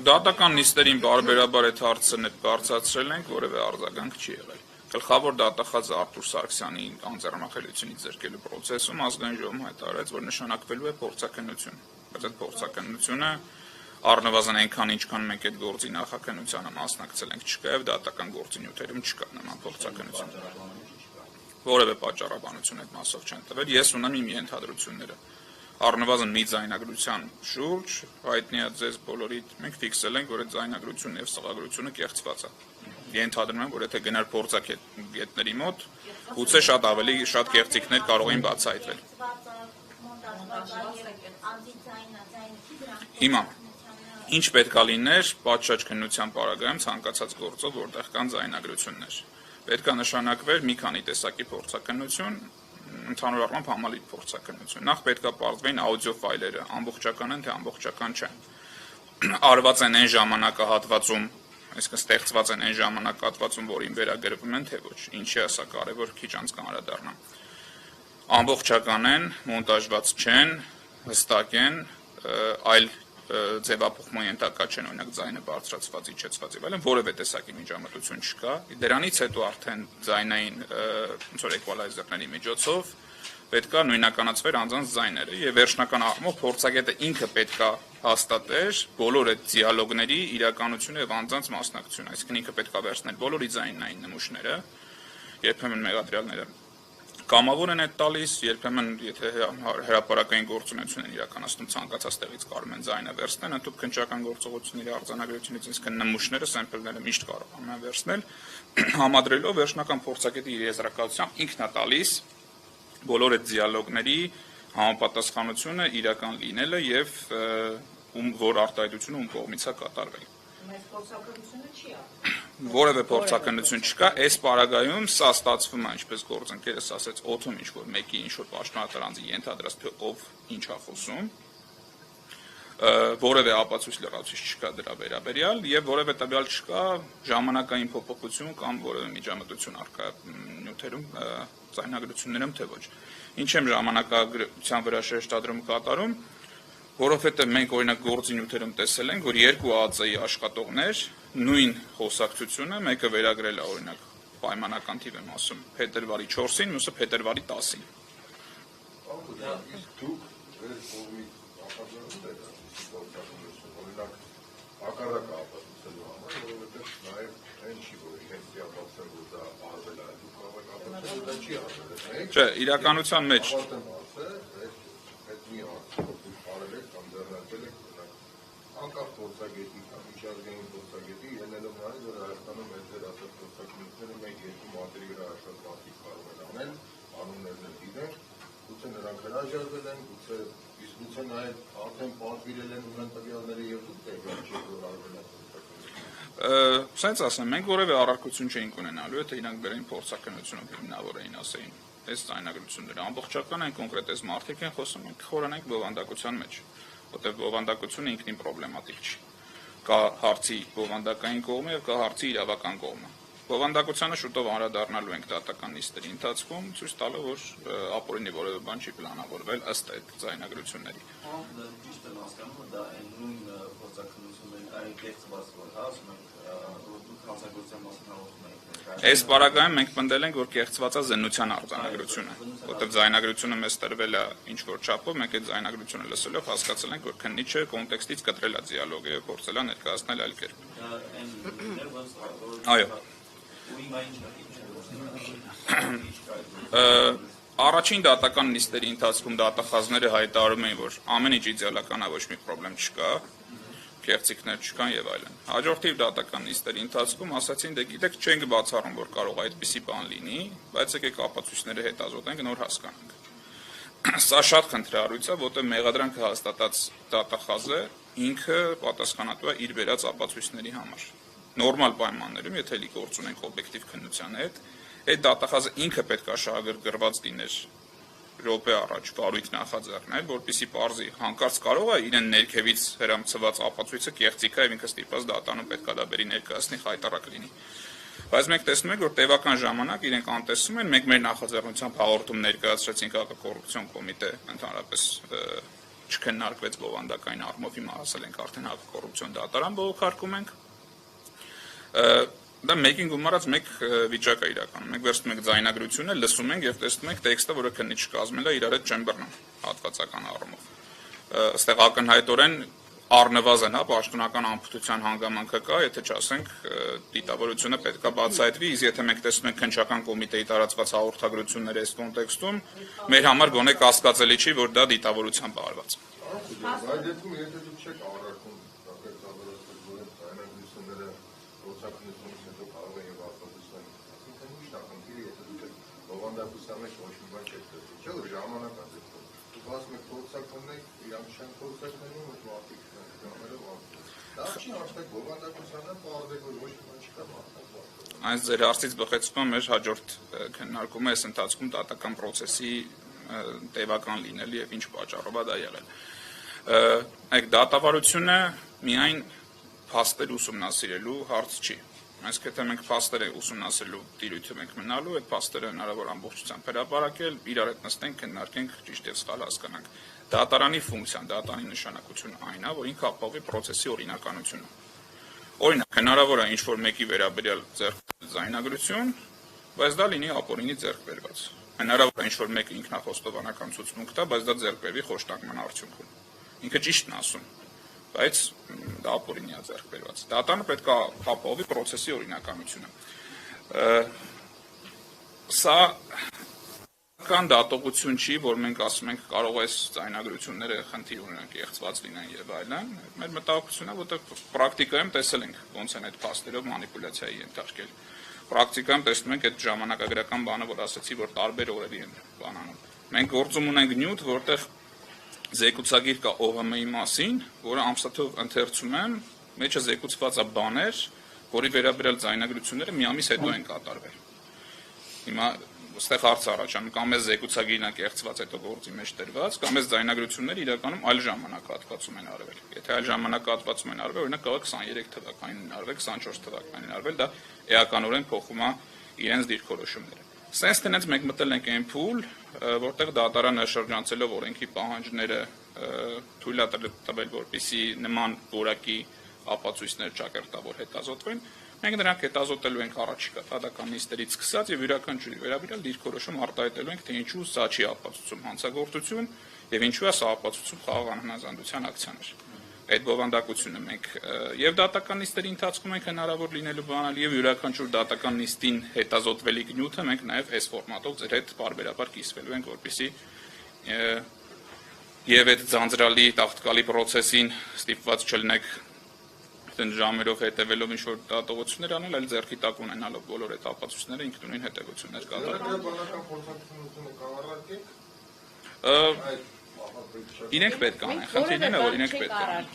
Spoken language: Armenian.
Դատական նիստերին բարբերաբար այդ հարցը բարձրացրել ենք, որևէ արձագանք չի եղել։ Գլխավոր դատախազ Արտուր Սարգսյանի անձեռնամխելիությունից զրկելու process-ում ազգային ժողովը հայտարարեց, որ նշանակվելու է փորձաքննություն, բայց այդ փորձաքննությունը առնվազն այնքան ինչքան մենք այդ գործի նախաքննությանը մասնակցել ենք չկա եւ դատական գործունեությունում չկա նման փորձաքննություն։ Որևէ պատճառաբանություն այդ մասով չեն տվել, ես ունեմ իմ ենթադրությունները։ Առնվազն մի ձայնագրության շուրջ հայտնի է ձեզ բոլորիդ մենք ֆիքսել ենք, որ այդ ձայնագրությունն եւ սղագրությունը կեղծված է։ Ենթադրում եմ, որ եթե գնար փորձագետների մոտ, գուցե շատ կեղծիքներ կարող էին բացահայտվել։ Հիմա ինչ պետք է լիներ պատշաճ քննության պարագայում ցանկացած գործով, որտեղ կան ձայնագրություններ։ Պետք է նշանակվեր մի քանի տեսակի փորձաքննություն, ընդհանուր առմամբ համալիր փորձաքննություն։ Նախ պետք է պարզվեին աուդիո ֆայլերը, ամբողջական են թե ամբողջական չեն։ Արված են այն ժամանակահատվածում, այսինքն ստեղծված են այն ժամանակահատվածում, որին վերագրվում են, թե ոչ։ Ինչի է սա կարևոր, քիչ անց կանրադառնամ։ Ամբողջական են, մոնտաժված չեն, հստակ են, այլ ձևափոխման ենթակա չեն, օրինակ ձայնը բարձրացված, իջեցված եւ այլն, որևէ տեսակի միջամտություն չկա։ Դրանից հետո արդեն ձայնային ոնց որ էկվալայզերների միջոցով պետք է նույնականացվեր անձանց ձայները եւ վերջնական առումով փորձագետը ինքը պետք է հաստատեր բոլոր այդ դիալոգների իրականությունը եւ անձանց մասնակցությունը, այսինքն ինքը պետք է վերցներ բոլորի ձայնային նմուշները, երբեմն մեղադրյալները կամավոր են այդ տալիս, երբեմն եթե հրապարակային գործունեություն են իրականացնում ցանկացած տեղից կարող են ձայնը վերցնել, ընդհանուր քննչական գործողությունների արձանագրությունից իսկ նմուշները, սեմպլները միշտ կարող են վերցնել, համադրելով վերջնական փորձագետի իր եզրակացությամբ ինքն է տալիս բոլոր այդ դիալոգների համապատասխանությունը իրական լինելը եւ որ արտահայտությունը ում կողմից է կատարվել։ Որևէ փորձաքննություն չկա, այս պարագայում սա ստացվում է, ինչպես գործընկերս ասեց, օդում ինչ որ մեկի ինչ որ պաշտոնատար անձի ենթադրած թե ով ինչ է խոսում, որևէ ապացույց լրացուցիչ չկա դրա վերաբերյալ եւ որևէ տվյալ չկա ժամանակային փոփոխություն կամ որևէ միջամտություն առկա նյութերում, ձայնագրություններում թե ոչ։ Ինչ եմ ժամանակագրության վրա շեշտադրում կատարում, որովհետեւ մենք օրինակ գործի նյութերում տեսել ենք, որ երկու ԱԱԾ-ի աշխատողներ նույն խոսակցությունը մեկը վերագրել է օրինակ պայմանական թիվ եմ ասում փետրվարի 4-ին, մյուսը փետրվարի 10-ին։ Չէ, իրականության մեջ անկախ փորձագետի կամ միջազգային փորձագետի ելնելով նրանից, որ Հայաստանում այդ դերասեր փորձագետները մեկ-երկու մատերի վրա աշխատանքի կարող են անել, անուններն էլ գիտենք, գուցե նրանք հրաժարվել են, գուցե նաև արդեն պատվիրել են ունեն տվյալները եւ դուք տեղյակ եք, որ արվել է փորձագետը։ Սենց ասեմ, մենք որևէ առարկություն չէինք ունենալու, եթե իրանք բերեին փորձաքննությունով հիմնավորեին, ասեին, այս ձայնագրությունները ամբողջական են, կոնկրետ այս մարդիկ են խոսում, մենք խորանանք բովանդակության մեջ։ Որտեղ բովանդակությունը ինքնին պրոբլեմատիկ չի։ Կա հարցի բովանդակային կողմը եւ կա հարցի իրավական կողմը։ Բովանդակությանը շուտով անդրադառնալու ենք դատական նիստերի ընթացքում, ցույց տալով, որ ապօրինի որևէ բան չի պլանավորվել ըստ այդ ձայնագրությունների։ Ճիշտ եմ հասկանում, դա այն նույն փորձաքննությունների այն կեղծված որ հասում ենք, հանցագործության մասին հաղորդում ենք։ Այս պարագայում մենք պնդել ենք, որ կեղծված է զննության արձանագրությունը, որտեղ ձայնագրությունը մեզ տրվել է ինչ որ չափով, մենք այդ ձայնագրությունը լսելով հասկացել ենք, որ քննիչը կոնտեքստից կտրել է դիալոգը եւ փորձել է ներկայացնել այլ կերպ։ Այո։ Առաջին դատական նիստերի ընթացքում դատախազները հայտարարում էին, որ ամեն ինչ իդեալական է, ոչ մի խնդրեմ չկա, կեղծիքներ չկան եւ այլն։ Հաջորդի դատական նիստերի ընթացքում ասացին, դե գիտեք, չենք բացառում, որ կարող է այդպիսի բան լինի, բայց եկեք ապացույցները հետազոտենք, նոր հասկանանք։ Սա շատ խնդրահարույց է, որտեղ մեղադրանքը հաստատած դատախազը ինքը պատասխանատու է իր վերած ապացույցների համար։ Նորմալ պայմաններում, եթե լի գործ ունենք օբյեկտիվ քննության հետ, այդ դատախազը ինքը պետք է շահագրգռված լիներ րոպե առաջ վարույթ նախաձեռնել, որպեսզի պարզի հանկարծ կարող է իրեն ներքևից հրամցված ապացույցը կեղծիք է եւ ինքը ստիպված դատանում պետք է դա բերի ներկայացնի խայտարակ լինի։ Բայց մենք տեսնում ենք, որ տևական ժամանակ իրենք անտեսում են, մենք մեր նախաձեռնությամբ հաղորդում ներկայացրեցինք հակակոռուպցիոն կոմիտե ընդհանրապես չքննարկվեց բովանդակային առումով, հիմա ասել ենք արդեն հակակոռուպցիոն դատարան բողոքարկում ենք։ Դա մեկին գումարած մեկ վիճակ է իրականում։ Մենք վերցնում ենք ձայնագրությունը, լսում ենք եւ տեսնում ենք տեքստը, որը քննիչ կազմել է, իրար հետ չեն բռնում հատվածական առումով։ Այստեղ ակնհայտորեն առնվազն պաշտոնական անփութության հանգամանքը կա, եթե չասենք դիտավորությունը պետք է բացահայտվի, իսկ եթե մենք տեսնում ենք քննչական կոմիտեի տարածված հաղորդագրությունները այս կոնտեքստում, մեր համար գոնե կասկածելի չի, որ դա դիտավորությամբ արված։ Այդ դեպքում եթե դուք չեք առարկում գործակնությունից հետո կարող է եւ արտադրության ինքնին ինչ նախնդիրը եթե դուք բովանդակության մեջ ոչ մի բան չեք տեսնում, չէ՞ որ ժամանակ է դեպքում։ Դուք ասում եք գործակններ, իրանք չեն գործակնելու, որ մարդիկ գանելով դա չի արդյոք բովանդակությանը պարզեք որ ոչ մի բան չկա մարդիկ։ Այս ձեր հարցից բխեցումը մեր հաջորդ քննարկումը այս ընթացքում դատական process-ի տևական լինել եւ ինչ պատճառով դա եղել։ Այդ դատավարությունը միայն փաստեր ուսումնասիրելու հարց չի։ Այսինքն եթե մենք փաստերը ուսումնասիրելու տիրույթում ենք մնալու, այդ փաստերը հնարավոր ամբողջությամբ հրապարակել, իրար հետ նստենք, քննարկենք, ճիշտ եւ սխալ հասկանանք։ Դատարանի ֆունկցիան, դատարանի նշանակությունը այն է, որ ինքը ապահովի process-ի օրինականությունը։ Օրինակ, հնարավոր է ինչ-որ մեկի վերաբերյալ ձեռք ձայնագրություն, բայց դա լինի ապօրինի ձեռք բերված։ Հնարավոր է ինչ-որ մեկը ինքնախոստովանական ցուցմունք տա, բայց դա ձեռք բերվի խոշտակման արդյունքում։ Ինքը ճիշտն ասում, բայց դա ապօրինի է ձեռք բերված։ Դատարանը պետք է ապահովի process-ի օրինականությունը։ Սա կան դատողություն չի, որ մենք ասում ենք կարող է ձայնագրությունները խնդիր ունենան, կեղծված լինեն եւ այլն։ Մեր մտահոգությունն է, որտեղ պրակտիկայում տեսել ենք ոնց են այդ փաստերով մանիպուլյացիայի ենթարկել։ Պրակտիկայում տեսնում ենք այդ ժամանակագրական բանը, որ ասացի, որ տարբեր օրերի են բանանում։ Մենք գործում ունենք նյութ, որտեղ զեկուցագիր կա ՕՀՄ-ի մասին, որը ամսաթով ընթերցում եմ, մեջը զեկուցված է բաներ, որի վերաբերյալ ձայնագրությունները մի ամիս հետո են կատարվել։ Հիմա այստեղ հարց առաջանում, կամ էս զեկուցագիրն է կեղծված հետո գործի մեջ դրված, կամ էս ձայնագրությունները իրականում այլ ժամանակահատվածում են արվել։ Եթե այլ ժամանակահատվածում են արվել, օրինակ կարող է 23 թվականին արվել, 24 թվականին արվել, դա էականորեն փոխում է իրենց դիրքորոշումները։ Սենց տնից մենք մտել ենք այն փուլ, որտեղ դատարանը շրջանցելով օրենքի պահանջները թույլ է տվել, որպեսզի նման որակի ապացույցներ ճակերտավոր հետազոտվեն, մենք նրանք հետազոտելու ենք առաջիկա դատական նիստերից սկսած եւ յուրաքանչյուրի վերաբերյալ դիրքորոշում արտահայտելու ենք, թե ինչու սա չի ապացուցում հանցագործություն եւ ինչու է սա ապացուցում խաղաղ անհնազանդության ակցիաներ։ Այդ բովանդակությունը մենք եւ դատական նիստերի ընթացքում ենք հնարավոր լինելու բանալ եւ յուրաքանչյուր դատական նիստին հետազոտվելիք նյութը մենք նաեւ այս ֆորմատով ձեր հետ բարբերաբար կիսվելու ենք, որպեսզի եւ այդ ձանձրալի տաղտկալի process-ին ստիպված չլինեք ժամերով հետևելով ինչ-որ դատողություններ անել, այլ ձեռքի տակ ունենալով բոլոր այդ ապացույցները ինքնուրույն հետևություններ կատարել։ Իրենք պետք է անեն, խնդիրն է, որ իրենք պետք է անեն։